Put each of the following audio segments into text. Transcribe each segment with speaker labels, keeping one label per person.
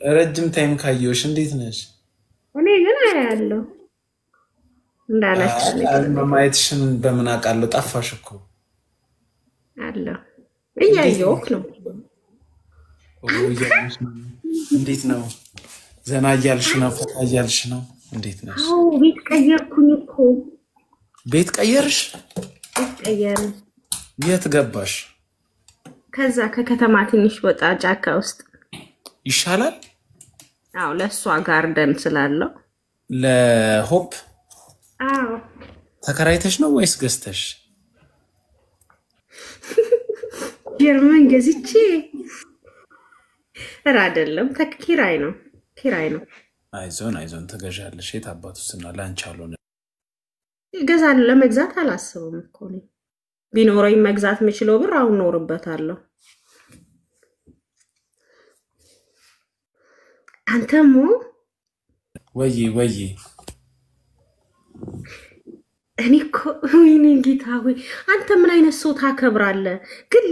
Speaker 1: ረጅም ታይም ካየሁሽ እንዴት ነሽ?
Speaker 2: እኔ ግን አያለሁ እንዳላስጨንቅ
Speaker 1: ማየትሽን በምን አውቃለሁ? ጠፋሽ እኮ።
Speaker 2: አለሁ
Speaker 1: እንዴት ነው?
Speaker 2: እያየሁህ ነው። አንተ
Speaker 1: እንዴት ነው? ዘና እያልሽ ነው? ፈታ እያልሽ ነው? እንዴት ነሽ?
Speaker 2: አዎ ቤት ቀየርኩኝ እኮ።
Speaker 1: ቤት ቀየርሽ?
Speaker 2: ቤት ቀየርን።
Speaker 1: የት ገባሽ?
Speaker 2: ከዛ ከከተማ ትንሽ ወጣ ጫካ ውስጥ።
Speaker 1: ይሻላል?
Speaker 2: አዎ ለሷ ጋርደን ስላለው።
Speaker 1: ለሆፕ
Speaker 2: አዎ
Speaker 1: ተከራይተሽ ነው ወይስ ገዝተሽ?
Speaker 2: ጀርመን ገዝቼ አይደለም ኪራይ ነው። ኪራይ ነው።
Speaker 1: አይዞን ተገዣለሽ። የት አባቱስና ላንቺ አልሆነ።
Speaker 2: እገዛለሁ። ለመግዛት አላስብም እኮ ነው። ቢኖረኝ መግዛት የምችለው ብር አሁን ኖርበታለሁ። አንተሞ
Speaker 1: ወይ
Speaker 2: እኔ እኮ ወይኔ ጌታ ሆይ አንተ ምን አይነት ሰው ታከብራለህ? ግን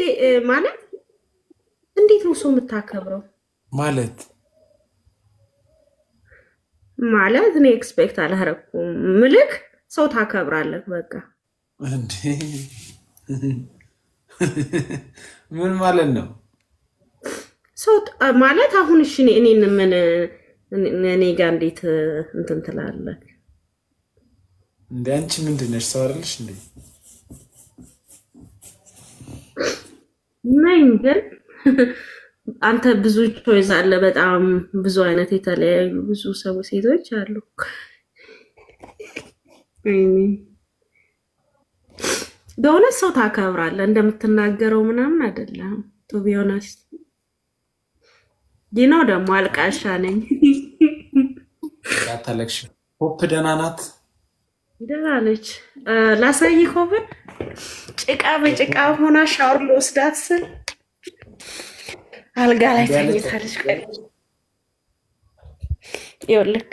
Speaker 2: ማለት እንዴት ነው ሰው የምታከብረው? ማለት እኔ ኤክስፔክት አላረኩም። ምልክ ሰው ታከብራለህ በቃ
Speaker 1: እንዴ? ምን ማለት ነው?
Speaker 2: ሰው ማለት አሁን እሺ እኔን ምን እኔ ጋር እንዴት እንትን ትላለህ?
Speaker 1: እንዴ አንቺ ምንድነሽ? ሰው አይደለሽ እንዴ?
Speaker 2: ነኝ ግን አንተ ብዙ ቾይስ አለ። በጣም ብዙ አይነት የተለያዩ ብዙ ሴቶች አሉ። በእውነት ሰው ታከብራለህ። እንደምትናገረው ምናምን አይደለም። ቱ ቢ ኦነስት ዲናው ደግሞ አልቃሻ ነኝ።
Speaker 1: ያታለክሽ ሆፕ ደህና ናት?
Speaker 2: ደህና ነች። ላሳይህ ሆብን ጭቃ በጭቃ ሆና ሻወር ልወስዳት ስል አልጋ ላይ ተኝታለች። ይኸውልህ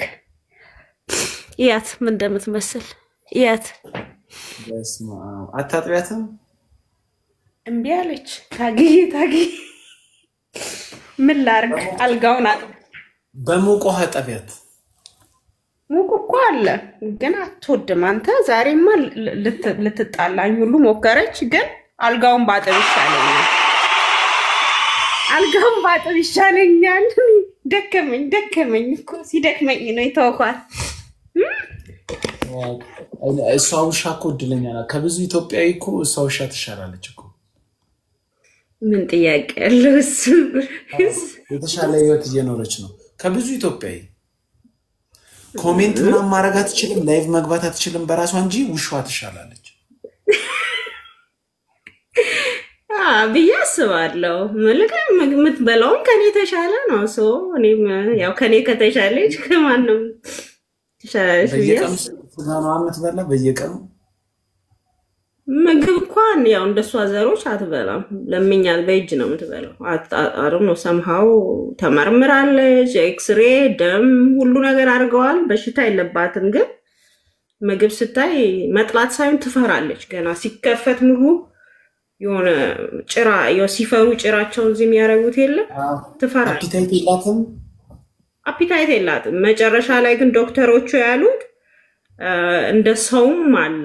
Speaker 2: እያት ምን እንደምትመስል እያት።
Speaker 1: በስመ አብ። አታጥቢያትም?
Speaker 2: እምቢ አለች። ታግዬ ምን ላድርግ? አልጋውን አጥብ።
Speaker 1: በሙቅ ውሃ ጠቢያት።
Speaker 2: ሙቅ እኮ አለ ግን አትወድም አንተ። ዛሬማ ልትጣላኝ ሁሉ ሞከረች። ግን አልጋውን ባጥብ ይሻለኛል። አልጋውን ባጥብ ይሻለኛል። ደከመኝ እኮ። ሲደክመኝ ነው የተውኳት።
Speaker 1: እሷ ውሻ እኮ እድለኛ ናት። ከብዙ ኢትዮጵያዊ እኮ እሷ ውሻ ትሻላለች እኮ።
Speaker 2: ምን ጥያቄ ያለው? እሱ
Speaker 1: የተሻለ ህይወት እየኖረች ነው ከብዙ ኢትዮጵያዊ። ኮሜንት ምናምን ማድረግ አትችልም፣ ላይቭ መግባት አትችልም በራሷ እንጂ ውሻዋ ትሻላለች
Speaker 2: ብዬ አስባለሁ። የምትበላውም ከኔ ተሻለ ነው። ሰው እኔም ያው ከኔ ከተሻለች ከማንም ትሻላለች ብዬ
Speaker 1: የምትበላ በየቀኑ
Speaker 2: ምግብ እንኳን ያው እንደሷ ዘሮች አትበላም። ለምኛል በእጅ ነው የምትበላው። አሩ ነው ሰምሃው ተመርምራለች። ኤክስሬ ደም ሁሉ ነገር አድርገዋል። በሽታ የለባትም። ግን ምግብ ስታይ መጥላት ሳይሆን ትፈራለች። ገና ሲከፈት ምግቡ የሆነ ጭራ ሲፈሩ ጭራቸውን እዚህ የሚያደርጉት የለ ትፈራለች። አፒታይት የላትም። መጨረሻ ላይ ግን ዶክተሮቹ ያሉት እንደ ሰውም አለ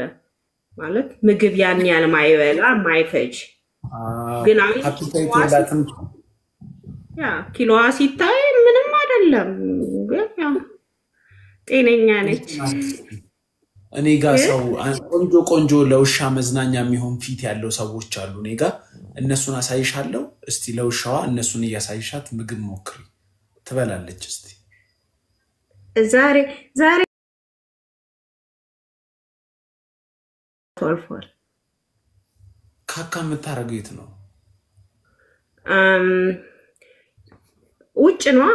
Speaker 2: ማለት ምግብ ያን ያህል ማይበላ ማይፈጅ ግን ኪሎዋ ሲታይ ምንም አይደለም። ግን ጤነኛ ነች።
Speaker 1: እኔ ጋር ሰው ቆንጆ ለውሻ መዝናኛ የሚሆን ፊት ያለው ሰዎች አሉ እኔ ጋር። እነሱን አሳይሻለሁ። እስቲ ለውሻዋ እነሱን እያሳይሻት ምግብ ሞክሪ። ትበላለች። እስቲ
Speaker 2: ዛሬ አልፏል።
Speaker 1: ካካ የምታረገው የት ነው?
Speaker 2: ውጭ ነው።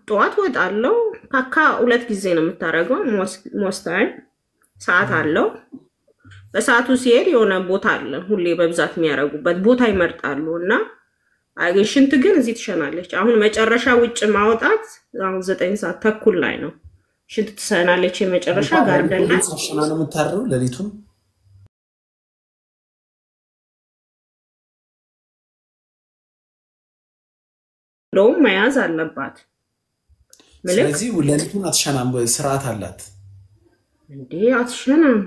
Speaker 2: ጠዋት ወጣለው። ካካ 2 ጊዜ ነው የምታረገው። ሞስታይ ሰዓት አለው። በሰዓቱ ሲሄድ የሆነ ቦታ አለ ሁሌ በብዛት የሚያረጉበት ቦታ ይመርጣሉ። እና ሽንት ግን እዚህ ትሸናለች። አሁን መጨረሻ ውጭ ማውጣት አሁን 9 ሰዓት ተኩል ላይ ነው። ሽንት ትሰናለች። የመጨረሻ ጋርደን ላይ
Speaker 1: ተሸና ነው የምታረው ለሊቱን።
Speaker 2: ሎም መያዝ አለባት።
Speaker 1: ስለዚህ ለሊቱን አትሸናም ስርዓት አላት
Speaker 2: እንዴ አትሸናም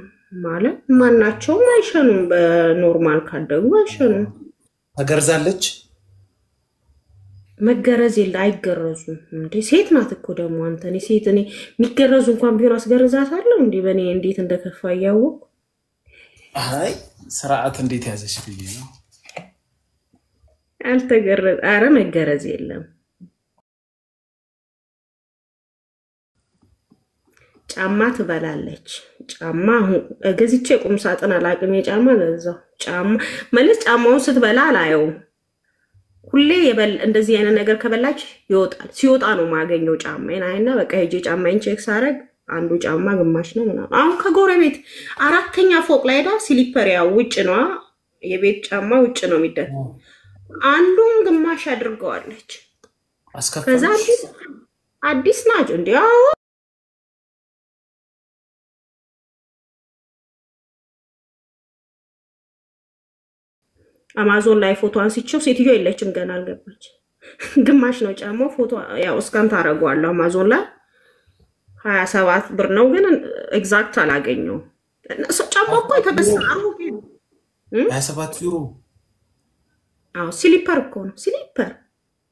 Speaker 2: ማለት ማናቸው አይሸኑም በኖርማል ካደጉ አይሸኑም
Speaker 1: ተገርዛለች
Speaker 2: መገረዝ ይል አይገረዙም እንዴ ሴት ናት እኮ ደግሞ አንተኔ ሴት እኔ የሚገረዙ እንኳን ቢሆን አስገርዛታለሁ እንዴ በኔ እንዴት እንደከፋ ያወቅ
Speaker 1: አይ ስርዓት እንዴት ያዘሽ ብዬ ነው
Speaker 2: አልተገረዝ አረ መገረዝ የለም ጫማ ትበላለች ጫማ ገዝቼ ቁም ሳጥን አላቅም የጫማ ገዛው ጫማ ማለት ጫማውን ስትበላ አላየው ሁሌ እንደዚህ አይነት ነገር ከበላች ይወጣል ሲወጣ ነው ማገኘው ጫማዬን አይና በቃ ሄጄ ጫማዬን ቼክ ሳረግ አንዱ ጫማ ግማሽ ነው ምናምን አሁን ከጎረቤት አራተኛ ፎቅ ላይ ዳ ስሊፐር ያው ውጭ ነው የቤት ጫማ ውጭ ነው የሚደር አንዱን ግማሽ አድርገዋለች ከዛ አዲስ ናጅ እንዴው አማዞን ላይ ፎቶ አንስቼው ሴትዮ የለችም ገና አልገባች ግማሽ ነው ጫማው ፎቶ ያው እስካን ታረጋዋለሁ አማዞን ላይ 27 ብር ነው ግን ኤግዛክት አላገኘው ጫማው እኮ ተበሳሩ
Speaker 1: 27 ዩሮ
Speaker 2: አው ስሊፐር እኮ ነው ስሊፐር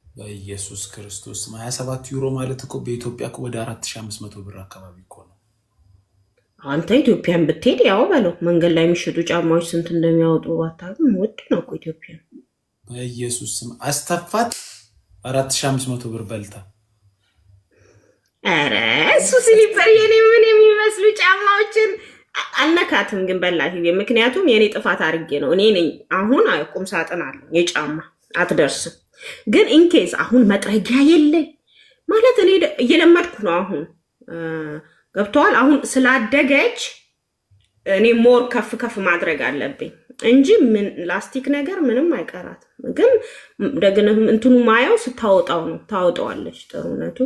Speaker 1: በኢየሱስ ክርስቶስ 27 ዩሮ ማለት እኮ በኢትዮጵያ ወደ 4500 ብር አካባቢ እኮ ነው
Speaker 2: አንተ ኢትዮጵያን ብትሄድ ያው ባለው መንገድ ላይ የሚሽጡ ጫማዎች ስንት እንደሚያወጡ አታውቅም ወድ ነው እኮ ኢትዮጵያ
Speaker 1: በኢየሱስ ስም አስተፋት 4500 ብር በልታ
Speaker 2: አረ እሱ ስሊፐር የኔ ምን የሚመስሉ ጫማዎችን አልነካትም ግን በላሂ ምክንያቱም የኔ ጥፋት አርጌ ነው እኔ ነኝ አሁን ቁም ሳጥን አለ የጫማ አትደርስም ግን ኢንኬስ አሁን መጥረጊያ የለኝ ማለት እኔ እየለመድኩ ነው አሁን ገብቷል አሁን ስላደገች እኔ ሞር ከፍ ማድረግ አለብኝ እንጂ ምን ላስቲክ ነገር ምንም አይቀራት ግን ደግነ እንትኑ ማያው ስታወጣው ነው ታወጣዋለች ጥሩነቱ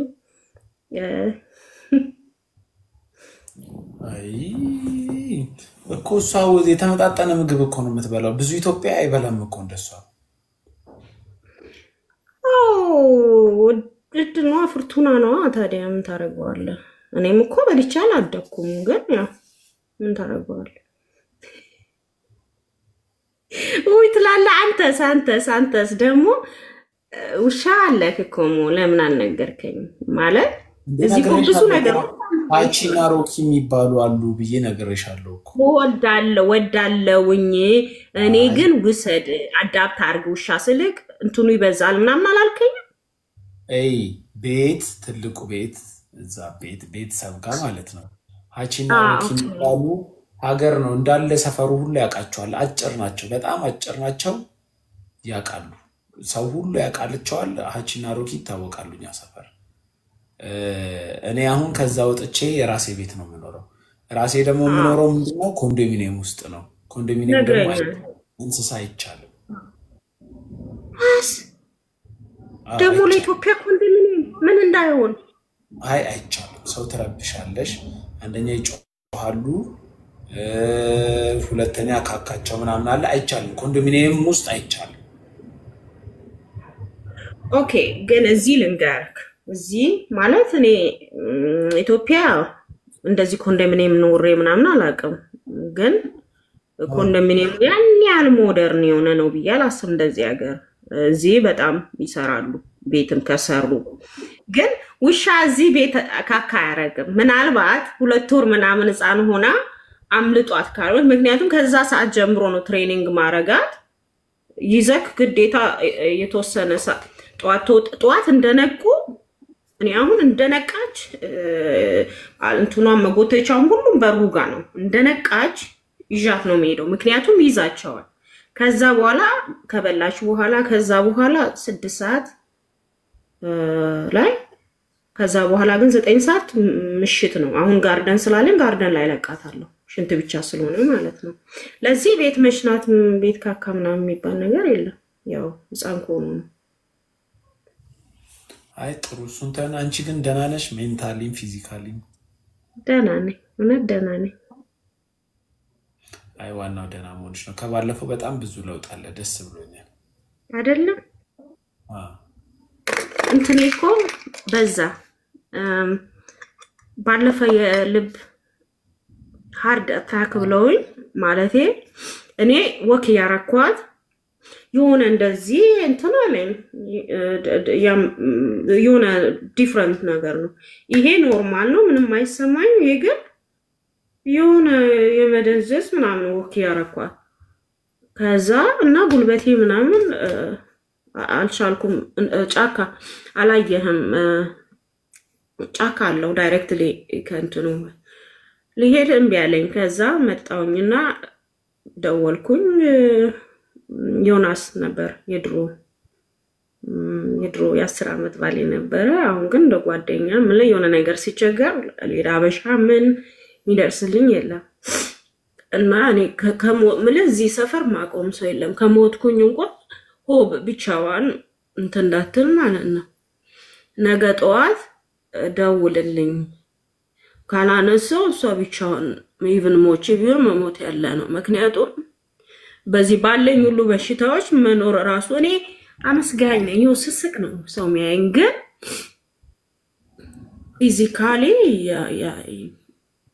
Speaker 1: አይ እኮ ሳው የተመጣጣነ ምግብ እኮ ነው የምትበላው ብዙ ኢትዮጵያ አይበላም እኮ እንደሷ ወድድና ፍርቱና ነው ታዲያ ምን ታረጋዋለህ እኔም እኮ በልቻል አደኩም ግን ያው ምን ታረጋዋለህ ወይ ትላላ አንተስ ደግሞ ውሻ አለክ እኮ ለምን አልነገርከኝ ማለት እዚህ እኮ ብዙ ነገር አቺና ሮኪ የሚባሉ አሉ ብዬ ነገርሻለሁ እኮ ወዳለውኝ እኔ ግን ውሰድ አዳፕት አርግ ውሻ ስልክ እንትኑ ይበዛል ምናምን አላልከኝ አይ ቤት ትልቁ ቤት እዛ ቤት ሰብጋ ማለት ነው አቺና ሮኪ የሚባሉ ሀገር ነው እንዳለ ሰፈሩ ሁሉ ያቃቸዋል አጭር ናቸው በጣም አጭር ናቸው ያቃሉ ሰው ሁሉ ያቃልቸዋል አቺና ሮኪ ታወቃሉኛ ሰፈር እኔ አሁን ከዛ ወጥቼ የራሴ ቤት ነው የምኖረው ራሴ ደግሞ የምኖረው ምንድነው ኮንዶሚኒየም ውስጥ ነው ኮንዶሚኒየም ደግሞ እንስሳ ይቻላል ደግሞ ለኢትዮጵያ ኮንዶሚኒየም ምን እንዳይሆን አይቻልም ሰው ተረብሻለሽ አንደኛ ይጮሃሉ ሁለተኛ ካካቸው ምናምን አለ አይቻልም ኮንዶሚኒየም ውስጥ አይቻልም ኦኬ ግን እዚህ ልንገርክ እዚህ ማለት እኔ ኢትዮጵያ እንደዚህ ኮንዶሚኒየም ኖሬ ምናምን አላቀም ግን ኮንዶሚኒየም ያንያል ሞደርን የሆነ ነው ብያል አስም እንደዚህ ሀገር እዚህ በጣም ይሰራሉ ቤትም ከሰሩ ግን ውሻ እዚህ ቤት ካካ ያረግም ምናልባት 2 ወር ምናምን ህፃን ሆና አምልጧት ካሉት ምክንያቱም ከዛ ሰዓት ጀምሮ ነው ትሬኒንግ ማረጋት ይዘክ ግዴታ የተወሰነ ጧት እንደነቁ እኔ አሁን እንደነቃች እንትኗ መጎተቻው ሁሉም በሩጋ ነው እንደነቃች ይዣት ነው የሚሄደው ምክንያቱም ይዛቸዋል ከዛ በኋላ ከበላች በኋላ ከዛ በኋላ 6 ሰዓት ላይ ከዛ በኋላ ግን 9 ሰዓት ምሽት ነው አሁን ጋርደን ስላለን ጋርደን ላይ ለቃታለሁ ሽንት ብቻ ስለሆነ ማለት ነው ለዚህ ቤት መሽናት ቤት ካካምና የሚባል ነገር የለም ያው ህፃን ኮኑ አይ ጥሩ ሱንታና አንቺ ግን ደህና ነሽ ሜንታሊም ፊዚካሊም ደህና ነኝ እውነት ደህና ነኝ አይ ዋናው ደህና መሆንሽ ነው ከባለፈው በጣም ብዙ ለውጥ አለ ደስ ብሎኛል አይደለም እንትኔ እኮ በዛ
Speaker 2: ባለፈ የልብ ሃርድ አታክ ብለውኝ ማለቴ እኔ ወክ ያረኳት የሆነ እንደዚህ እንትን አለኝ የሆነ ዲፍረንት ነገር ነው ይሄ ኖርማል ነው ምንም አይሰማኝ ይሄ ግን የሆነ የመደንዘዝ ምናምን ወክ ያረኳት ከዛ እና ጉልበቴ ምናምን አልቻልኩም ጫካ አላየህም ጫካ አለው ዳይሬክትሊ ከንትኑ ልሄድ እምቢ አለኝ ከዛ መጣውኝና ደወልኩኝ ዮናስ ነበር የድሮ የ10 ዓመት ባሌ ነበር አሁን ግን ለጓደኛ ምን የሆነ ነገር ሲቸገር ሌላ አበሻ ምን ሚደርስልኝ የለም እና እኔ ምን እዚህ ሰፈር ማቆም ሰው የለም ከሞትኩኝ እንኳን ሆብ ብቻዋን እንትን እንዳትል ማለት ነው ነገ ጠዋት ደውልልኝ ካላነሰው እሷ ብቻዋን ኢቭን ሞቼ ቢሆን መሞት ያለ ነው ምክንያቱም በዚህ ባለኝ ሁሉ በሽታዎች መኖር ራሱ እኔ አመስጋኝ ነኝ ስስቅ ነው ሰው የሚያየኝ ግን ፊዚካሊ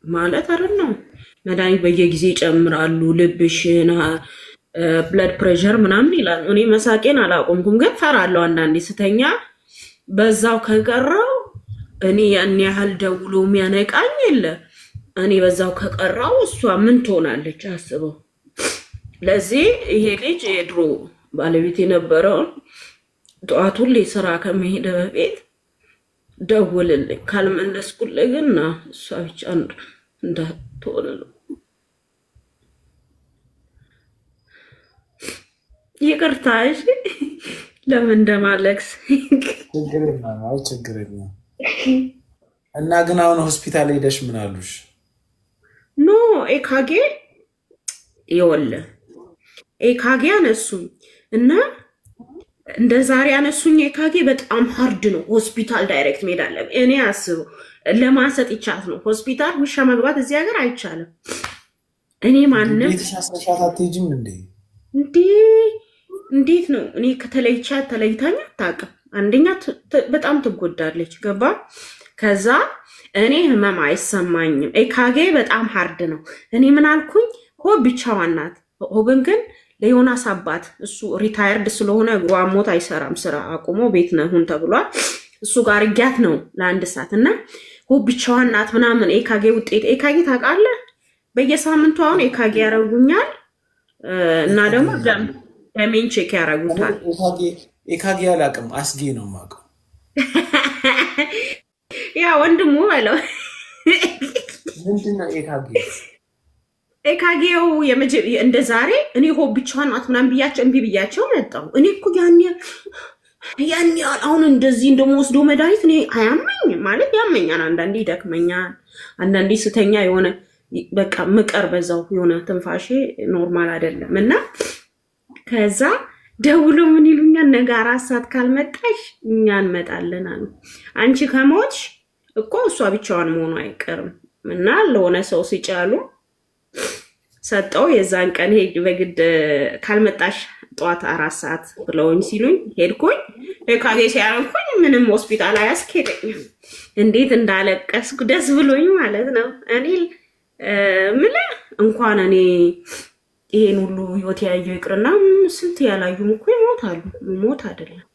Speaker 2: ማለት አይደለም መድኃኒት በየጊዜ ይጨምራሉ ልብሽና ብለድ ፕሬሸር ምናምን ይላል እኔ መሳቄን አላቆምኩም ግን ፈራለሁ አንዳንዴ ስተኛ በዛው ከቀረው እኔ ያን ያህል ደውሎ የሚያነቃኝ የለ እኔ በዛው ከቀረው እሷ ምን ትሆናለች አስበው ለዚህ ይሄ ልጅ የድሮ ባለቤት የነበረው ጧት ሁሌ ስራ ከመሄድ በፊት ደውልልኝ ካልመለስኩልህ ግን እሷ ብቻ እንዳትሆን ነው ይቅርታ እሺ ለምን እንደማለክስ
Speaker 1: ችግርና እና ግን አሁን ሆስፒታል ሄደሽ ምን አሉሽ
Speaker 2: ኖ ኤካጌ ይወለ ኤካጌ አነሱኝ እና እንደ ዛሬ አነሱኝ ኤካጌ በጣም ሃርድ ነው ሆስፒታል ዳይሬክት ሜዳለ እኔ አስቡ ለማሰጥ ይቻት ነው ሆስፒታል ውሻ መግባት እዚህ ሀገር አይቻልም እኔ ማንንም
Speaker 1: የተሻሻሻት አትሄጂም
Speaker 2: እንዴት ነው እኔ ከተለይቻት ተለይታኛ ታቀም አንደኛ በጣም ትጎዳለች ገባ ከዛ እኔ ህመም አይሰማኝም ኤካጌ በጣም ሃርድ ነው እኔ ምን አልኩኝ ሆብ ብቻዋን ናት ሆብን ግን ለዮናስ አባት እሱ ሪታየርድ ስለሆነ ጓሞት አይሰራም ስራ አቁሞ ቤት ነውን ተብሏል እሱ ጋር ይጋት ነው ለአንድ ሰዓትና ሆብ ብቻዋን ናት ምናምን ኤካጌ ውጤት ኤካጌ ታውቃለህ በየሳምንቱ አሁን ኤካጌ ያረጉኛል እና ደግሞ ደሜን ቼክ ያረጉታል
Speaker 1: ኤካጌ ያላቅም አስጌ ነው ማቀው
Speaker 2: ያ ወንድሙ አለው
Speaker 1: ምንድነው
Speaker 2: ኤካጌው እንደ ዛሬ እኔ ሆብ ብቻዋን ናት ምናምን ብያቸው እንቢ ብያቸው መጣው እኔ እኮ ያን አሁን እንደዚህ እንደምወስዶ መድኃኒት እኔ አያመኝ ማለት ያመኛል አንዳንዴ ይደክመኛል አንዳንዴ ስተኛ የሆነ በቃ ምቀር በዛው የሆነ ትንፋሼ ኖርማል አይደለም እና ከዛ ደውሎ ምን ይሉኛል ነገ 4 ሰዓት ካልመጣሽ እኛ እንመጣለን አሉ አንቺ ከሞትሽ እኮ እሷ ብቻዋን መሆኑ አይቀርም እና ለሆነ ሰው ሲጫሉ ሰጠው የዛን ቀን ሄድ በግድ ካልመጣሽ ጧት 4 ሰዓት ብለውኝ ሲሉኝ ሄድኩኝ ኤካጌ ሲያረኩኝ ምንም ሆስፒታል አያስኬደኝም እንዴት እንዳለቀስኩ ደስ ብሎኝ ማለት ነው እኔ ምን እንኳን እኔ ይሄን ሁሉ ህይወት ያየው ይቅርና ስንት ያላዩም እኮ ይሞታሉ ሞት አይደለም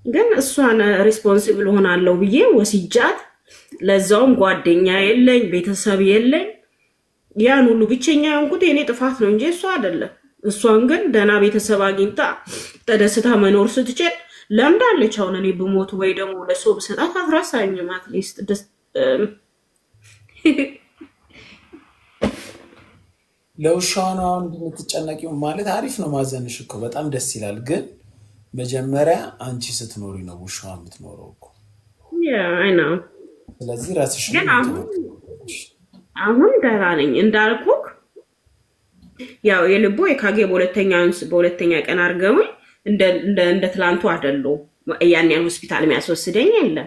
Speaker 2: ግን እሷን ሪስፖንሲብል ሆናለሁ ብዬ ወስጃት ለዛውም ጓደኛ የለኝ ቤተሰብ የለኝ ያን ሁሉ ብቸኛ እንኩት የኔ ጥፋት ነው እንጂ እሷ አይደለም እሷን ግን ደና ቤተሰብ አግኝታ ተደስታ መኖር ስትችል ለምዳለች አሁን እኔ በሞት ወይ ደግሞ ለሰው በሰጣት አትራሳኝም አትሊስት
Speaker 1: ለውሻው እንድትጨነቂው ማለት አሪፍ ነው ማዘንሽ እኮ በጣም ደስ ይላል ግን መጀመሪያ አንቺ ስትኖሪ ነው ውሻው የምትኖረው እኮ
Speaker 2: I know
Speaker 1: ስለዚህ ራስሽ
Speaker 2: አሁን ደህና ነኝ እንዳልኩክ ያው የልቦ ኤካጌ በሁለተኛ ቀን አርገው እንደ ትላንቱ አይደለው ያን ሆስፒታል የሚያስወስደኝ የለ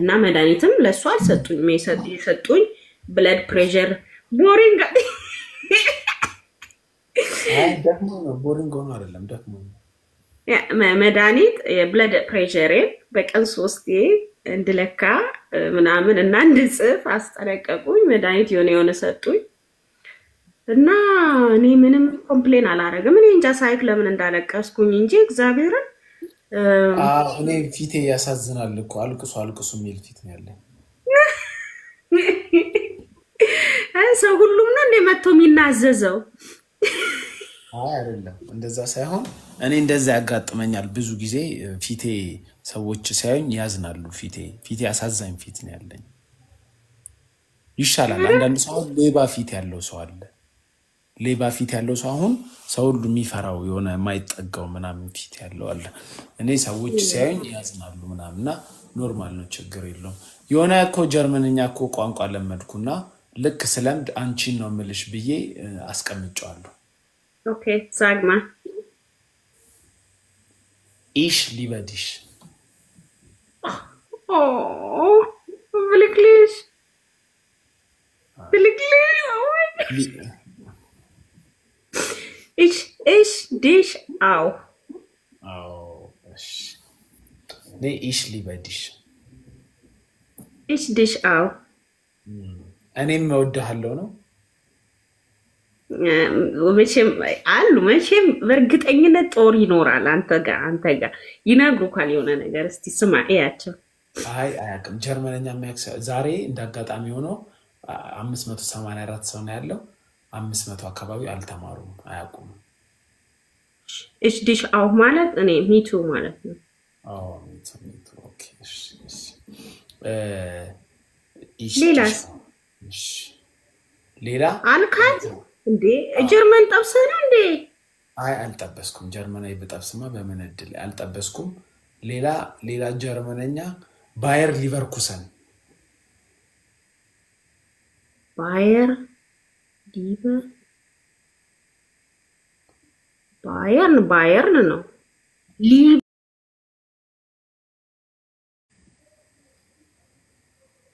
Speaker 2: እና መድኃኒትም ለሷ አልሰጡኝ የሰጡኝ ብለድ ፕሬሸር ቦሪንግ
Speaker 1: ደግሞ ቦሪንግ ሆኖ አይደለም ደግሞ
Speaker 2: መድኃኒት የብለድ ፕሬሸር በቀን 3 እንድለካ ምናምን እና እንድጽፍ አስጠነቀቁኝ መድኃኒት የሆነ ሰጡኝ እና እኔ ምንም ኮምፕሌን አላረግም እኔ እንጃ ሳይክ ለምን እንዳለቀስኩኝ እንጂ እግዚአብሔርን
Speaker 1: እኔ ፊቴ ያሳዝናል እኮ አልቅሱ የሚል ፊት ነው ያለኝ
Speaker 2: ሰው ሁሉም ነው እንደ መጥቶ የሚናዘዘው
Speaker 1: አይደለም እንደዛ ሳይሆን እኔ እንደዛ ያጋጥመኛል ብዙ ጊዜ ፊቴ ሰዎች ሳይሆን ያዝናሉ ፊቴ አሳዛኝ ፊት ነው ያለኝ ይሻላል አንዳንድ ሰው ሌባ ፊት ያለው ሰው አለ ሌባ ፊት ያለው ሰው አሁን ሰው ሁሉ የሚፈራው የሆነ የማይጠጋው ምናምን ፊት ያለው አለ እኔ ሰዎች ሳይሆን ያዝናሉ ምናምንና ኖርማል ነው ችግር የለውም የሆነ እኮ ጀርመንኛ እኮ ቋንቋ ለመድኩና ልክ ስለምድ አንቺን ነው ምልሽ ብዬ አስቀምጫለሁ
Speaker 2: ኦኬ ሳግማ
Speaker 1: Ich liebe dich.
Speaker 2: Oh, wirklich? Wirklich? Oh ich dich auch.
Speaker 1: Oh, nee, ich liebe dich.
Speaker 2: Ich dich auch.
Speaker 1: እኔም እወድሃለሁ ነው
Speaker 2: ወመቼም አሉ መቼም በርግጠኝነት ጦር ይኖራል አንተ ጋር ይነግሩካል የሆነ ነገር እስቲ ስማ እያቸው
Speaker 1: አያቅም ጀርመንኛ የሚያክስ ዛሬ እንዳጋጣሚ ሆኖ 584 ሰው ነው ያለው 500 አካባቢ አልተማሩም አያቁም
Speaker 2: እሺ ዲሽ አው ማለት እኔ ሚቱ ማለት ነው
Speaker 1: ሚቱ ኦኬ ሌላ
Speaker 2: አልካት እንዴ ጀርመን ጠብሰና እንዴ
Speaker 1: አልጠበስኩም ጀርመናዊ በጠብስማ በምን እድል አልጠበስኩም ሌላ ጀርመንኛ ባየር ሊቨርኩሰን
Speaker 2: ባየርን ነው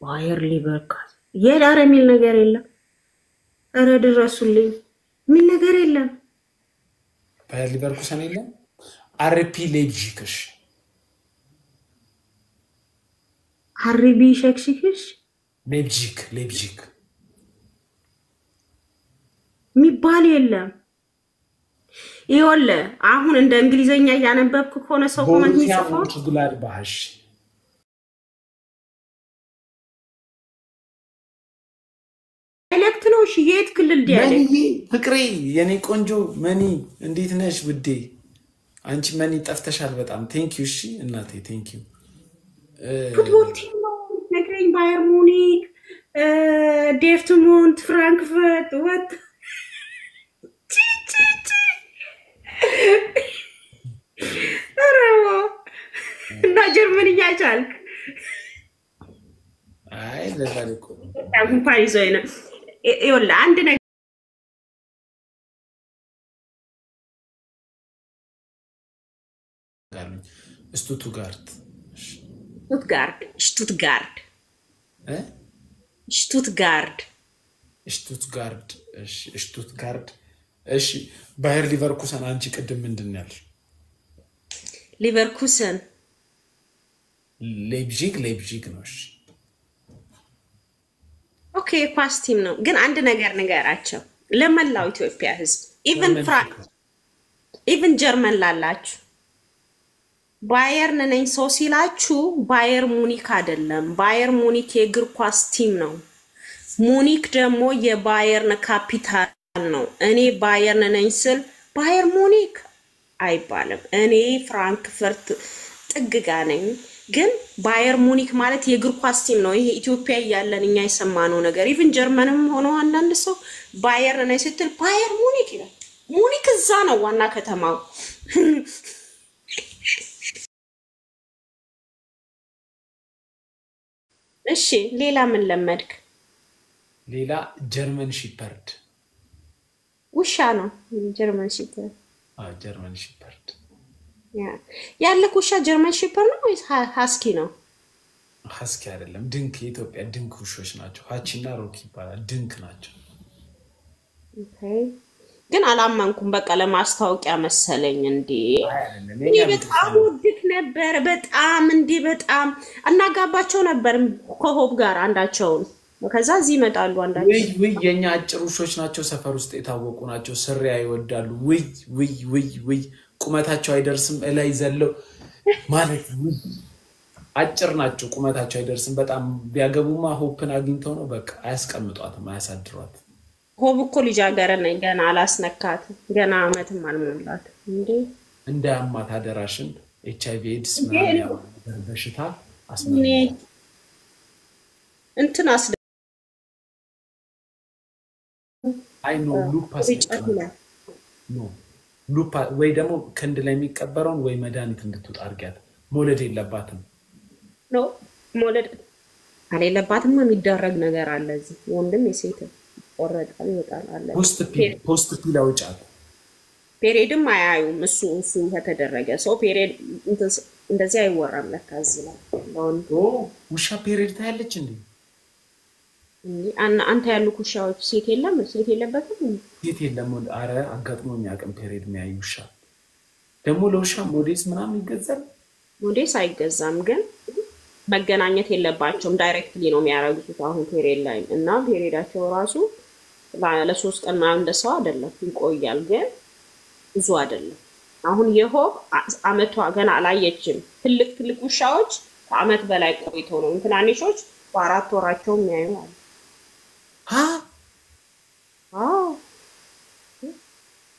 Speaker 2: ባየር ሊቨርኩሰን የዳረ የሚል ነገር የለም አረ ድረሱልኝ ምን ነገር የለም
Speaker 1: ባየር ሊቨርኩሰን የለም አርፒ ሌብጂክሽ
Speaker 2: አርቢ ሸክሽክሽ
Speaker 1: ሌብጂክ
Speaker 2: ሚባል የለም ይወለ አሁን እንደ እንግሊዘኛ ያነበብኩ ከሆነ ሰው ኮመንት ይጽፋው
Speaker 1: ጉላድ ባሽ
Speaker 2: ኤሌክት ነው ሽየት ክልል ዲያሌክት
Speaker 1: ፍቅሬ የኔ ቆንጆ መኒ እንዴት ነሽ ውዴ አንቺ መኒ ጠፍተሻል በጣም ቴንክ ዩ እሺ እናቴ ቴንክ ዩ
Speaker 2: ፉትቦል ቲም ነው ነግረኝ ባየር ሙኒክ ዶርትሙንድ ፍራንክፈርት ወጥ አረዋ እና ጀርመንኛ ቻልክ
Speaker 1: አይ ለዛልኩ
Speaker 2: ታምፓሪዞ አይነ ይወላ አንድ ነገር
Speaker 1: ስቱትጋርት እሺ ባየር ሊቨርኩሰን አንቺ ቅድም ምንድን ያልሽ
Speaker 2: ሊቨርኩሰን
Speaker 1: ሌብጂግ ነው እሺ
Speaker 2: ኦኬ ኳስቲም ነው ግን አንድ ነገር ንገራቸው ለመላው ኢትዮጵያ ህዝብ ኢቭን ጀርመን ላላችሁ ባየርን ነኝ ሰው ሲላችሁ ባየር ሙኒክ አይደለም ባየር ሙኒክ የእግር ኳስ ቲም ነው ሙኒክ ደግሞ የባየርን ካፒታል ነው እኔ ባየርን ነኝ ስል ባየር ሙኒክ አይባልም እኔ ፍራንክፈርት ጥግጋ ነኝ ግን ባየር ሙኒክ ማለት የእግር ኳስ ቲም ነው ይሄ ኢትዮጵያ ያለን እኛ የሰማነው ነገር ኢቭን ጀርመንም ሆኖ አንዳንድ ሰው ባየርን ነኝ ስትል ባየር ሙኒክ ይላል ሙኒክ እዛ ነው ዋና ከተማው እሺ ሌላ ምን ለመድክ
Speaker 1: ሌላ ጀርመን ሺፐርድ
Speaker 2: ውሻ ነው ጀርመን ሺፐርድ
Speaker 1: ጀርመን ሺፐርድ
Speaker 2: ያለክ ውሻ ጀርመን ሺፐርድ ነው ወይስ ሃስኪ ነው
Speaker 1: ሃስኪ አይደለም ድንክ የኢትዮጵያ ድንክ ውሾች ናቸው ሃቺና ሮኪ ይባላል ድንክ ናቸው
Speaker 2: ኦኬ ግን አላመንኩም በቃ ለማስታወቂያ መሰለኝ እንዴ
Speaker 1: አይደለም
Speaker 2: እኔ
Speaker 1: የኛ
Speaker 2: በጣም
Speaker 1: ቤተሰብ
Speaker 2: ወድክ ነበር በጣም እንዴ በጣም እናጋባቸው ነበር ከሆብ ጋር አንዳቸውን ከዛ እዚህ ይመጣሉ አንዳቸው
Speaker 1: ውይ የኛ አጭር ውሾች ናቸው ሰፈር ውስጥ የታወቁ ናቸው ስሪያ ይወዳሉ ውይ ቁመታቸው አይደርስም እላይ ዘለው ማለት ውይ አጭር ናቸው ቁመታቸው አይደርስም በጣም ቢያገቡማ ሆፕን አግኝተው ነው በቃ አያስቀምጧትም አያሳድሯት
Speaker 2: ሆብ እኮ ልጃገረ ነኝ ገና አላስነካት ገና አመትም አልሞላት እንደ
Speaker 1: አማት አደራሽን ኤችአይቪ ኤድስ ምናምን ያው በሽታ አስመረኝ
Speaker 2: እንትን አስደ
Speaker 1: አይ ኖ ሉፓስ ኖ ሉፓ ወይ ደግሞ ክንድ ላይ የሚቀበረውን ወይ መድኃኒት እንድትወጣ አርጋት ሞለድ የለባትም
Speaker 2: ኖ ሞለድ አለለባትም የሚደረግ ነገር አለ እዚህ ወንድም የሴት ቆረጣል ይወጣል አለ
Speaker 1: ፖስት ፒል አውጫት
Speaker 2: ፔሪድም አያዩም እሱ ከተደረገ ሰው ፔሪድ እንደዚህ አይወራም ለካዝ ነው ወንዶ
Speaker 1: ውሻ ፔሪድ ታያለች እንዴ
Speaker 2: አንተ ያሉ ኩሻዎች ሴት የለበትም
Speaker 1: ሴት የለም አረ አጋጥሞኝ ያቀም ፔሪድ የሚያዩ ውሻ ደግሞ ለውሻ ሞዴስ ምናምን ይገዛል
Speaker 2: ሞዴስ አይገዛም ግን መገናኘት የለባቸውም ዳይሬክትሊ ነው የሚያረጉት አሁን ፔሪድ ላይ እና ፔሪዳቸው ራሱ ለሶስት ቀን ማለት እንደሰው አይደለም ይቆያል ግን ብዙ አይደለም አሁን የሆብ አመቷ ገና አላየችም ትልቅ ውሻዎች ከአመት በላይ ቆይተው ነው እንትናኒሾች በአራት ወራቸው የሚያዩዋል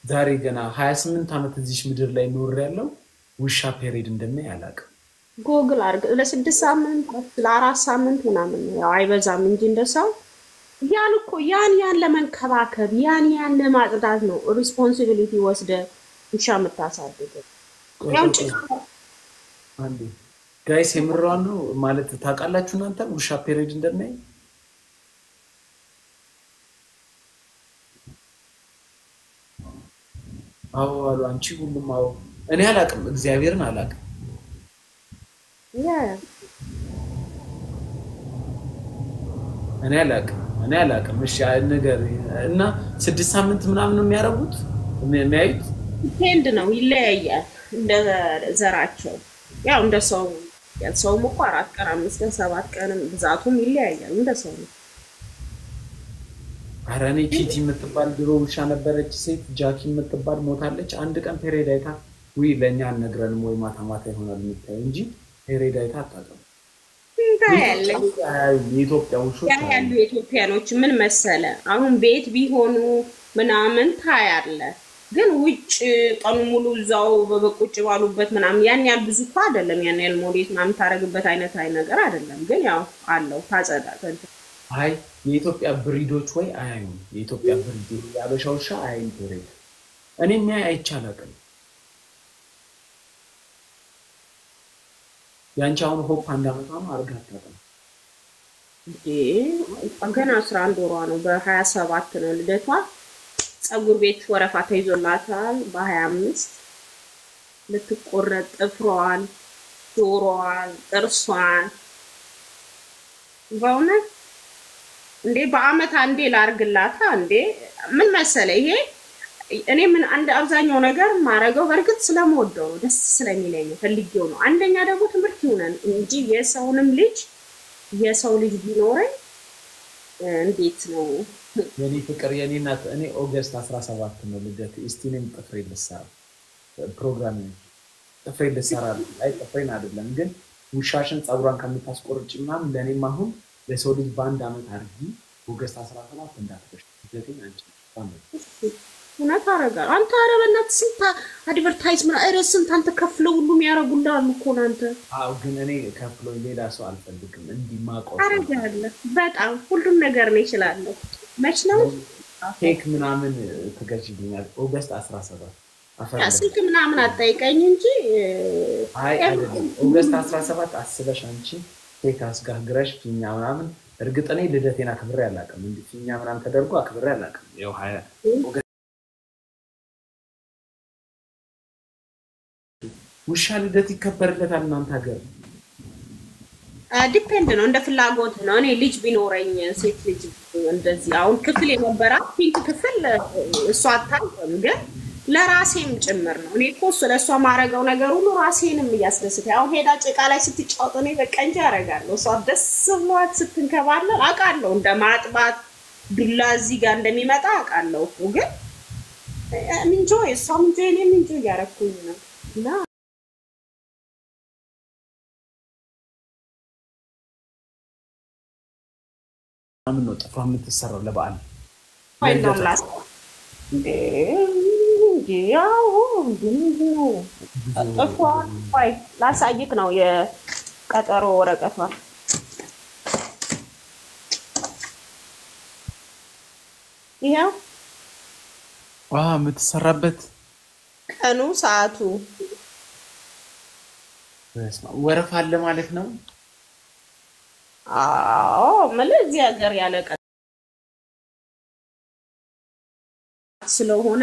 Speaker 1: ዛሬ ገና 28 አመት እዚህ ምድር ላይ ኖር ያለው ውሻ ፔሪድ እንደምን ያላቀ
Speaker 2: ጎግል አርግ ለ6 ሳምንት ለ4 ሳምንት ምናምን ያው አይበዛም እንጂ እንደሰው ያን እኮ ያን ለመንከባከብ ያን ለማጽዳት ነው ሪስፖንሲቢሊቲ ወስደ ውሻ መታሳደግ ያው
Speaker 1: አንዴ ጋይስ የምራው ነው ማለት ታውቃላችሁ እናንተ ውሻ ፔሪድ እንደምን አዎ አንቺ ሁሉም አዎ እኔ አላቅም እግዚአብሔርን አላቅም እኔ አላቅም እሺ ነገር እና 6 ሳምንት ምናምን ነው የሚያረጉት የሚያዩት
Speaker 2: ዲፔንድ ነው ይለያያል እንደ ዘራቸው ያው እንደ ሰው እኮ 4 ቀን 5 ቀን 7 ቀን ብዛቱም ይለያያል እንደ ሰው
Speaker 1: አራኔ ኪቲ የምትባል ድሮ ውሻ ነበረች ሴት ጃኪ የምትባል ሞታለች አንድ ቀን ፔሪድ አይታ ወይ ለኛ አነግረንም ወይ ማታ ይሆናል የሚታይ እንጂ ፔሪድ አይታ አጣጣም
Speaker 2: ታያለ
Speaker 1: የኢትዮጵያ ውሾች
Speaker 2: ያሉ ኢትዮጵያኖች ምን መሰለ አሁን ቤት ቢሆኑ ምናምን ታያለ ግን ውጭ ቀኑ ሙሉ እዛው በቁጭ ባሉበት ምናምን ያን ያል ብዙ እኮ አይደለም ያን ያል ሞዴት ምናምን ታረግበት አይነት ነገር አይደለም ግን ያው አለው ታጸዳተን
Speaker 1: አይ የኢትዮጵያ ብሪዶች ወይ አያዩም የኢትዮጵያ ብሪድ ያበሻው ውሻ አይን ፔሪድ እኔ የሚያይ አይቻላቅም ያንቻውን ሆፕ አንድ አመት ነው አርጋታታ
Speaker 2: ገና 11 ወሯ ነው በ27 ነው ልደቷ ጸጉር ቤት ወረፋ ተይዞላታል በ25 ልትቆረጥ ጥፍሯን ጆሮዋን ጥርሷን በእውነት እንዴ በአመት አንዴ ላርግላታ እንዴ ምን መሰለ ይሄ እኔ ምን አንድ አብዛኛው ነገር ማረገው በርግጥ ስለምወደው ደስ ስለሚለኝ ፈልጌው ነው አንደኛ ደግሞ ትምህርት ይሆናል እንጂ የሰው ልጅ ቢኖረኝ እንዴት ነው
Speaker 1: የኔ ፍቅር የኔ እናት እኔ ኦገስት 17 ነው ልደት እስቲንም ጥፍሬ ልሰራ ፕሮግራም ጥፍሬ ልሰራ አይ ጥፍሬን አይደለም ግን ውሻሽን ጸጉሯን ከምታስቆርጭ ምናምን ለኔም አሁን ለሰው ልጅ ባንድ አመት አርጊ ኦገስት 17 እንዳትበሽ ልደቴን አንቺ
Speaker 2: ሁነት አረጋል አንተ አረበናት ስንት አድቨርታይዝመንት አረስንት አንተ ከፍለው ሁሉ የሚያረጉላሉ እኮ አንተ
Speaker 1: አው ግን እኔ ከፍለው ሌላ ሰው አልፈልግም እንዲማቆስ
Speaker 2: አረጋለ በጣም ሁሉም ነገር ነው ይችላል መች ነው
Speaker 1: ኬክ ምናምን ትገዥልኛል ኦገስት 17
Speaker 2: ስልክ ምናምን አጣይቀኝ እንጂ
Speaker 1: አይ አይደለም ኦገስት 17 አስበሽ አንቺ ኬክ አስጋግረሽ ፊኛ ምናምን እርግጠኔ ልደቴና ክብሬ ያላቀም እንዴ ፊኛ ምናምን ተደርጎ አክብሬ ያላቀም ያው 20 ውሻ ልደት ይከበርለታል እናንተ ሀገር
Speaker 2: ዲፔንድ ነው እንደ ፍላጎት ነው እኔ ልጅ ቢኖረኝ ሴት ልጅ እንደዚህ አሁን ክፍል የነበራት ፒንክ ክፍል እሷ አታውቅም ግን ለራሴም ጭምር ነው እኔ እኮ ስለሷ ማረጋው ነገር ሁሉ ራሴንም እያስደስተ አሁን ሄዳ ጭቃ ላይ ስትጫወት እኔ በቃ እንጂ አረጋለሁ እሷ ደስ ብሏት ስትንከባለል አውቃለሁ እንደማጥባት ዱላ እዚህ ጋር እንደሚመጣ አውቃለሁ ግን ምንጆ እሷ ምንጆ እኔ ምንጆ ያረኩኝ ነው እና
Speaker 1: ምን ነው ጥፍሯ የምትሰራው ለበዓል
Speaker 2: አይደለም ላስ ያው እንዴ ጥፍሯ ወይ ላሳይክ ነው የቀጠሮ ወረቀቷ ይሄው
Speaker 1: የምትሰራበት
Speaker 2: ቀኑ ሰዓቱ
Speaker 1: ወረፋ አለ ማለት ነው
Speaker 2: ማለት ሀገር ያለ ስለሆነ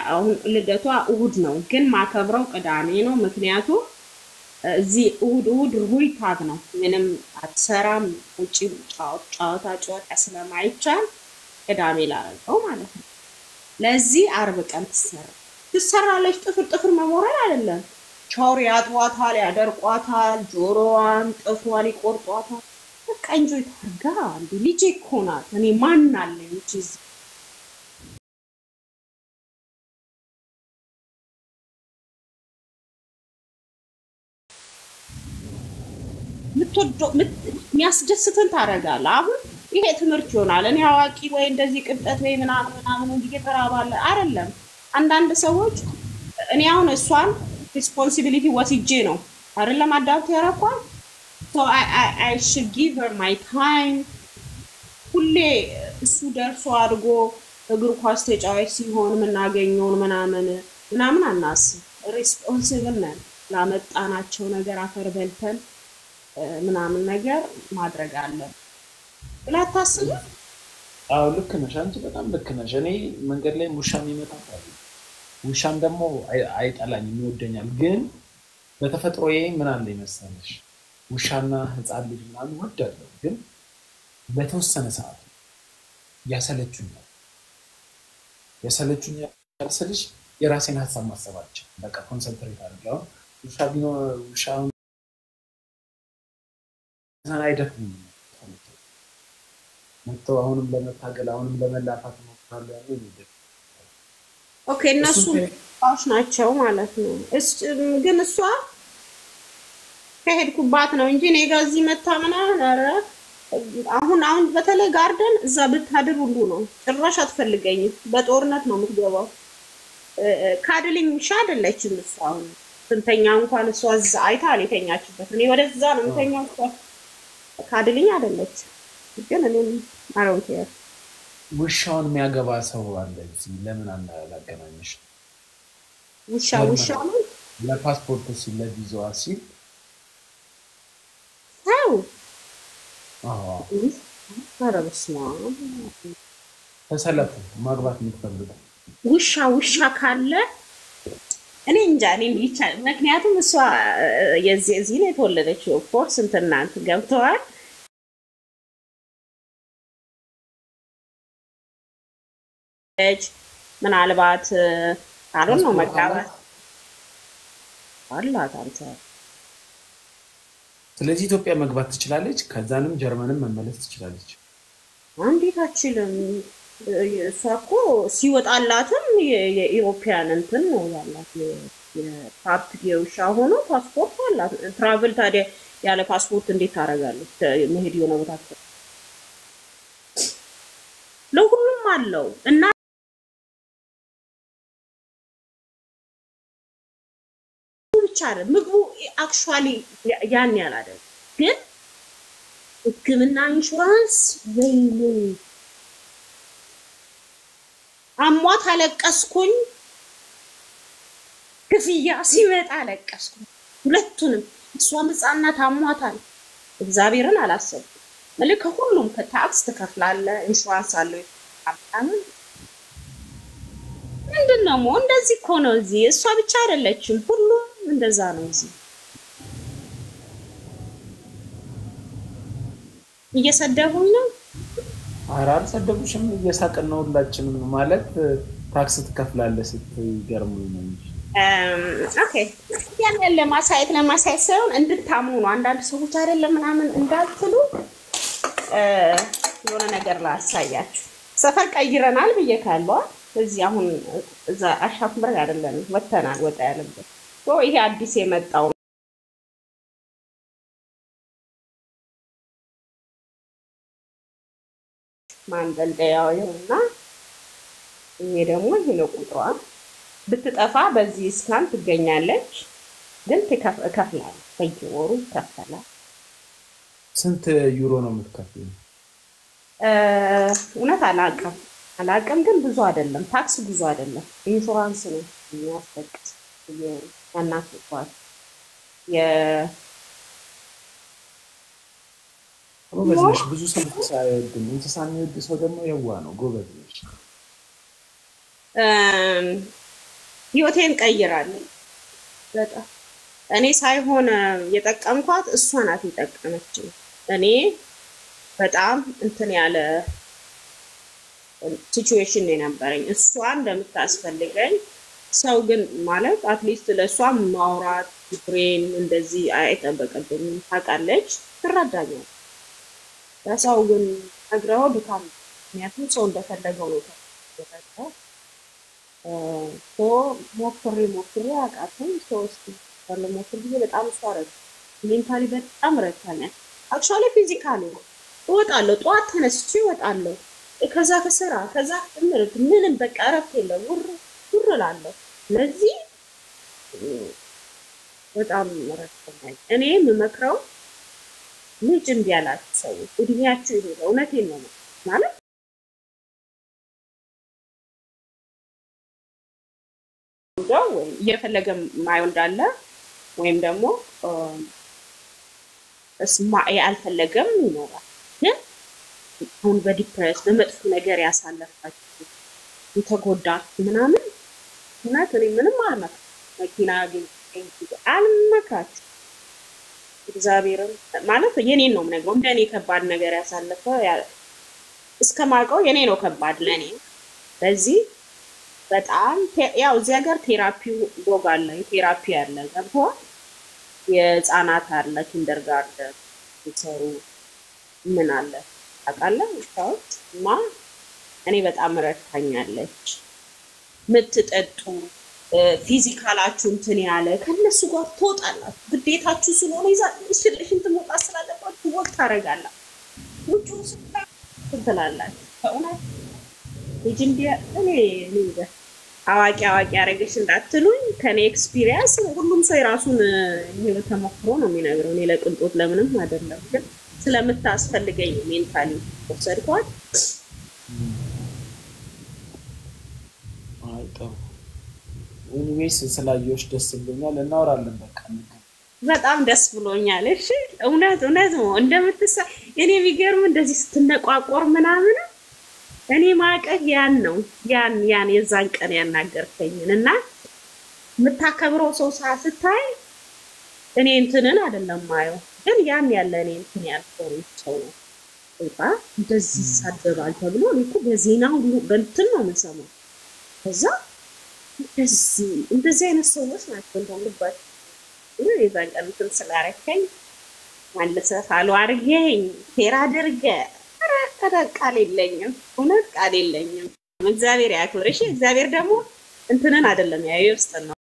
Speaker 2: አሁን ልደቷ እሁድ ነው ግን ማከብረው ቅዳሜ ነው ምክንያቱም እዚህ እሁድ ሩይታግ ነው ምንም አትሰራም ውጪ ጫወታ ስለማይቻል ቅዳሜ ላረገው ማለት ነው ለዚህ አርብ ቀን ትሰራለች ጥፍር መሞራል አይደለም ቻውሪ ያጥዋታል ያደርቋታል ጆሮዋን ጥፍሯን ይቆርጧታል በቃ እንጆይ ታርጋ እንዴ ልጅ ኮናት እኔ ማን አለኝ እቺ የሚያስደስተን ታረጋለ አሁን ይሄ ትምህርት ይሆናል እኔ አዋቂ ወይ እንደዚህ ቅብጠት ወይ ምናምን እየተራባለ አይደለም አንዳንድ ሰዎች እኔ አሁን እሷን responsibility ወስጄ ነው አይደለም አዳፕት ያረኳል so I should give her my time ሁሌ እሱ ደርሶ አድርጎ እግር ኳስ ተጫዋች ሲሆን ምናገኘውን ምናምን አናስብ responsible ነን ላመጣናቸው ነገር አፈር በልተን ምናምን ነገር ማድረግ አለ ብላታስብ
Speaker 1: ልክ ነሽ አንቺ በጣም ልክ ነሽ እኔ መንገድ ላይ ሙሻም ይመጣል ውሻም ደግሞ አይጣላኝም ይወደኛል ግን በተፈጥሮዬ ምን አለ ይመስልሽ ውሻና ህፃን ልጅ ምናምን ወዳለሁ ግን በተወሰነ ሰዓት ያሰለቹኛል ስልሽ የራሴን ሀሳብ ማሰባቸው በቃ ኮንሰንትሬት አድርገው ውሻውን አይደክምም መጥተው አሁንም ለመታገል አሁንም ለመላፋት ሞክራለሁ ያለው
Speaker 2: ኦኬ እነሱ አሽ ናቸው ማለት ነው ግን እሷ ከሄድኩባት ነው እንጂ እኔ ጋር እዚህ መታ ምናምን አረ አሁን በተለይ ጋርደን እዛ ብታድር ሁሉ ነው ጭራሽ አትፈልገኝም በጦርነት ነው የምትገባው ካድልኝ ውሻ አይደለችም እሷ አሁን ስንተኛ እንኳን እሷ እዛ አይታል የተኛችበት እኔ ወደዛ ነው የምተኛው ካድልኝ አይደለች ግን እኔ አሮንቴ
Speaker 1: ውሻውን የሚያገባ ሰው አለ እዚህ ለምን አናገናኝሽ
Speaker 2: ውሻ ነው
Speaker 1: ለፓስፖርት ሲል ለቪዛዋ ሲል
Speaker 2: አረብስማ
Speaker 1: ተሰለፉ ማግባት የምትፈልጉ
Speaker 2: ውሻ ካለ እኔ እንጃ እኔ ይቻል ምክንያቱም እሷ የዚህ ነው የተወለደችው ፎርስ እንትናንት ገብተዋል ምናልባት አሁን ነው መቃወስ አላት አንተ
Speaker 1: ስለዚህ ኢትዮጵያ መግባት ትችላለች ከዛንም ጀርመንም መመለስ ትችላለች
Speaker 2: እንዴት አችልም እሷ እኮ ሲወጣላትም የኢሮፒያን እንትን ነው ያላት የፓርት የውሻ ሆኖ ፓስፖርት አላት ትራቨል ታዲያ ያለ ፓስፖርት እንዴት ታረጋለች መሄድ የሆነ ቦታ ለሁሉም አለው እና ምግቡ አክቹአሊ ያን ያህል አይደል ግን ህክምና ኢንሹራንስ ወይኔ አሟት አለቀስኩኝ ክፍያ ሲመጣ አለቀስኩኝ ሁለቱንም እሷ ህፃናት አሟታል እግዚአብሔርን አላሰብ መልክ ሁሉም ከታክስ ተከፍላለ ኢንሹራንስ አለው አጣምን ምንድነው እንደዚህ እኮ ነው እዚህ እሷ ብቻ አይደለችም ሁሉም እንደዛ ነው እዚህ እየሰደቡኝ ነው
Speaker 1: አራር ሰደቡሽም እየሳቀን ነው ሁላችንም ማለት ታክስ ትከፍላለህ ስትገርሙኝ ነው እንጂ
Speaker 2: ኦኬ ያን ለማሳየት ሳይሆን እንድታምኑ ነው አንዳንድ ሰዎች አይደለም ምናምን እንዳትሉ የሆነ ነገር ላሳያችሁ ሰፈር ቀይረናል ብዬ ካለው እዚህ አሁን እዛ አሻፍምበር አይደለም ወተናል ወጣ ያለበት ይሄ አዲስ የመጣው ማንደልዳያው ይሁንና ይሄ ደግሞ ይሄ ነው ቁጥሯ ብትጠፋ በዚህ ስካን ትገኛለች ግን ትከፍላለች በየወሩ ትከፍላለች
Speaker 1: ስንት ዩሮ ነው የምትከፍለው
Speaker 2: እውነት አላውቅም ግን ብዙ አይደለም ታክስ ብዙ አይደለም ኢንሹራንስ ነው የሚያስጠቅስ ያናፍቋል
Speaker 1: ጎበዝ ነሽ ብዙ ሰው ሳይወድም እንስሳን የሚወድ ሰው ደግሞ የዋ ነው ጎበዝ ነሽ ህይወቴን ቀይራለች በጣም እኔ ሳይሆን የጠቀምኳት እሷ ናት የጠቀመችኝ እኔ በጣም እንትን ያለ ሲቹዌሽን ነበረኝ እሷ እንደምታስፈልገኝ ሰው ግን ማለት አትሊስት ለሷ ማውራት ብሬን እንደዚህ አይተበቀደም ታውቃለች ትረዳኛለች ለሰው ግን አግራው ድካም ምክንያቱም ሰው እንደፈለገው ነው ተፈጠረ ሞክሬ አቃተኝ ሶስት ሞክሬ በጣም ሷረኝ ሜንታሊ በጣም ረታኛል አክቹአሊ ፊዚካሊ እወጣለሁ ጧት ተነስቼ እወጣለሁ ከዛ ከሰራ ከዛ ምንም በቃ እረፍት የለም ውር እላለሁ ለዚህ በጣም ረታኛል እኔ የምመክረው ልጅ እንዲያላችሁ ሰዎች እድሜያችሁ ይሄ እውነቴን ነው ማለት ወይ እየፈለገ ማየው እንዳለ ወይም ደግሞ ያልፈለገም ይኖራል ግን አሁን በዲፕረስ በመጥፎ ነገር ያሳለፋችሁ የተጎዳችሁ ምናምን እውነት እኔ ምንም አልመክርም መኪና ግን አልመክራችሁ እግዚአብሔርን ማለት የኔን ነው የምነግረው እንደኔ ከባድ ነገር ያሳለፈ እስከማውቀው የኔ ነው ከባድ ለኔ በዚህ በጣም ያው እዚህ ሀገር ቴራፒው ዶግ አለ ቴራፒ አለ ገብቶ የህፃናት አለ ኪንደርጋርተን ይሰሩ ምን አለ አቃለሁ ታውት እኔ በጣም ረድታኛለች ምትጠጡ ፊዚካላችሁ እንትን ያለ ከነሱ ጋር ተወጣላችሁ ግዴታችሁ ስለሆነ ይዛልሽን ትሞጣ ስላለባችሁ ወቅት ታረጋላችሁ ውጪ ትላላችሁ በእውነት የጅንዲያ እኔ አዋቂ ያረገሽ እንዳትሉኝ ከኔ ኤክስፒሪየንስ ሁሉም ሰው የራሱን ህይወት ተሞክሮ ነው የሚነግረው እኔ ለቅንጦት ለምንም አይደለም ግን ስለምታስፈልገኝ ሜንታሊ ወሰድኳት አይጣው ወይስ ስላየሽ ደስ ብሎኛል እናወራለን
Speaker 2: በጣም ደስ ብሎኛል እሺ እውነት ነው እንደምትሳ እኔ ቢገርም እንደዚህ ስትነቋቆር ምናምን እኔ ማቀቅ ያን ነው ያን የዛን ቀን ያናገርከኝና ምታከብረው ሰው ስታይ እኔ እንትንን አይደለም ማየው ግን ያን ያለ እኔ እንትን ያልከው ሰው ነው እንደዚህ ሳደባል ተብሎ እኮ በዜና ሁሉ በእንትን ነው የምሰማው ከዛ እንደዚህ አይነት ሰዎች ናቸው እንደምባቸው የዛን ቀን እንትን ስላረከኝ ማለሰ ፋሎ አርገኝ ፌራ አድርገ ቃል የለኝም እውነት ቃል የለኝም እግዚአብሔር ያክብርሽ እግዚአብሔር ደግሞ እንትንን አይደለም ያየው ውስጥ ነው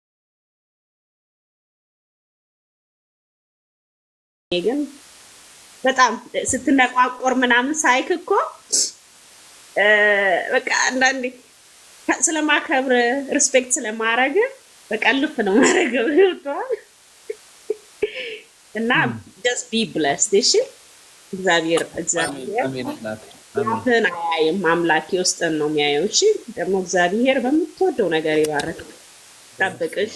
Speaker 2: ግን በጣም ስትነቋቆር ምናምን ሳይክ እኮ በቃ አንዳንዴ ስለማከብር ሪስፔክት ስለማረግ በቃ ልፍ ነው ማረገው ይወጣል እና just be blessed እሺ እግዚአብሔር አሜን አያይም አምላክ ውስጥ ነው የሚያየው እሺ ደግሞ እግዚአብሔር በምትወደው ነገር ይባርክ ጠብቅ እሺ